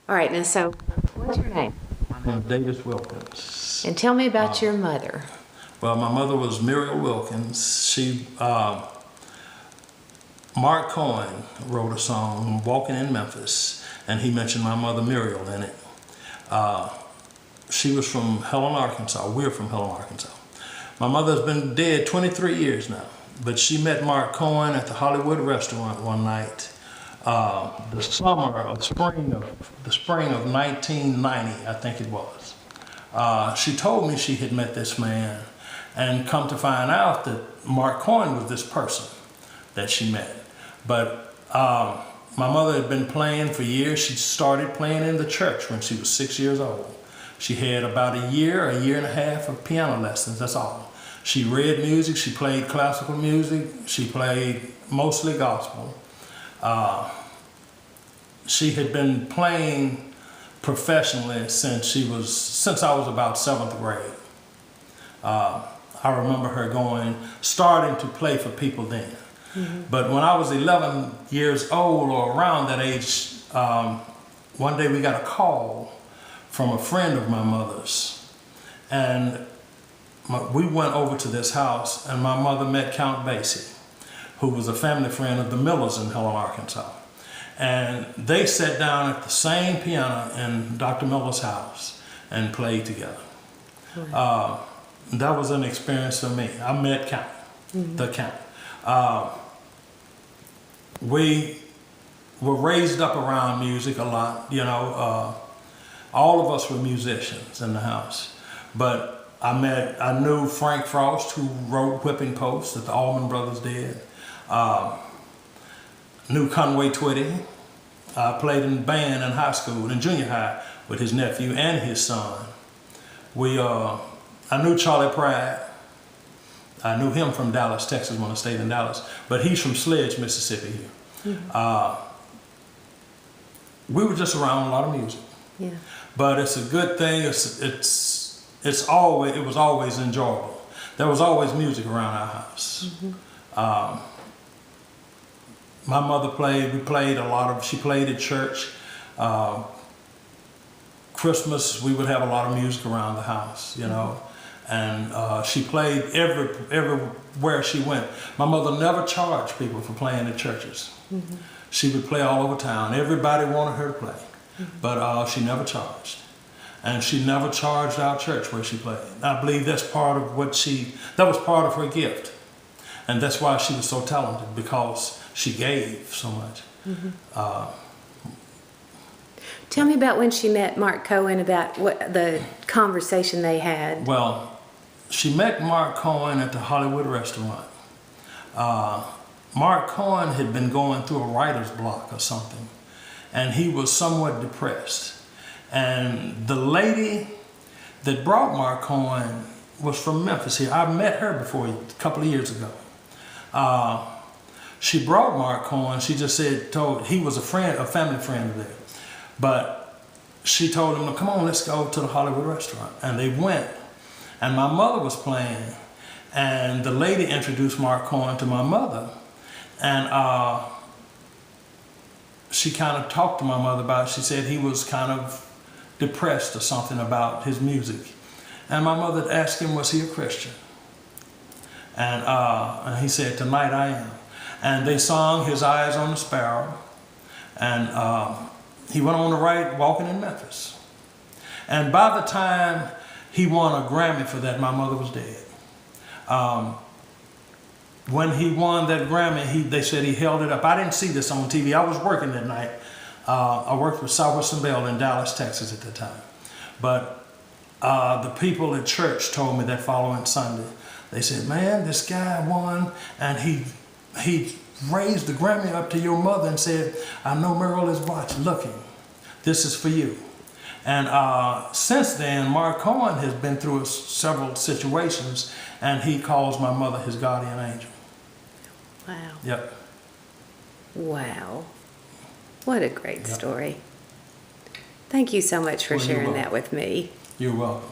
All right, now, so what's your name? My name is Davis Wilkins. And tell me about your mother. Well, my mother was Muriel Wilkins. Marc Cohn wrote a song, Walking in Memphis, and he mentioned my mother Muriel in it. She was from Helen, Arkansas. We're from Helen, Arkansas. My mother's been dead 23 years now, but she met Marc Cohn at the Hollywood restaurant one night. The spring of 1990, I think it was. She told me she had met this man and come to find out that Marc Cohn was this person that she met. But my mother had been playing for years. She started playing in the church when she was 6 years old. She had about a year and a half of piano lessons, that's all. She read music, she played classical music, she played mostly gospel. She had been playing professionally since I was about 7th grade. I remember her starting to play for people then. Mm-hmm. But when I was 11 years old or around that age, one day we got a call from a friend of my mother's. And we went over to this house and my mother met Count Basie, who was a family friend of the Millers in Helen, Arkansas. And they sat down at the same piano in Dr. Miller's house and played together. Mm-hmm. That was an experience for me. I met Count, mm-hmm. the Count. We were raised up around music a lot, you know. All of us were musicians in the house. But I knew Frank Frost, who wrote Whipping Post that the Allman Brothers did. Knew Conway Twitty. Played in band in high school and junior high with his nephew and his son. I knew Charlie Pride. I knew him from Dallas, Texas, when I stayed in Dallas, but he's from Sledge, Mississippi here. Mm-hmm. We were just around a lot of music. Yeah. But it's a good thing. It was always enjoyable. There was always music around our house. Mm-hmm. My mother she played at church. Christmas, we would have a lot of music around the house, you know. And she played everywhere she went. My mother never charged people for playing at churches. Mm-hmm. She would play all over town. Everybody wanted her to play, mm-hmm. but she never charged. And she never charged our church where she played. I believe that's part of that was part of her gift. And that's why she was so talented, because she gave so much. Mm-hmm. Tell me about when she met Marc Cohn, about what the conversation they had. Well, she met Marc Cohn at the Hollywood restaurant. Marc Cohn had been going through a writer's block or something, and he was somewhat depressed. And the lady that brought Marc Cohn was from Memphis here. I met her before a couple of years ago. She brought Marc Cohn. She just told he was a family friend of theirs. But she told him, come on, let's go to the Hollywood restaurant. And they went. And my mother was playing. And the lady introduced Marc Cohn to my mother. And she kind of talked to my mother about it. She said he was kind of depressed or something about his music. And my mother asked him, was he a Christian? And he said, tonight I am. And they sung His Eyes on the Sparrow. And he went on to write Walking in Memphis. And by the time he won a Grammy for that, my mother was dead. When he won that Grammy, they said he held it up. I didn't see this on TV. I was working that night. I worked with Southwestern Bell in Dallas, Texas at the time. But the people at church told me that following Sunday, they said, man, this guy won, and he raised the Grammy up to your mother and said, I know Muriel is looking. This is for you. And since then, Marc Cohn has been through several situations, and he calls my mother his guardian angel. Wow. Yep. Wow. What a great story. Thank you so much for sharing that with me. You're welcome.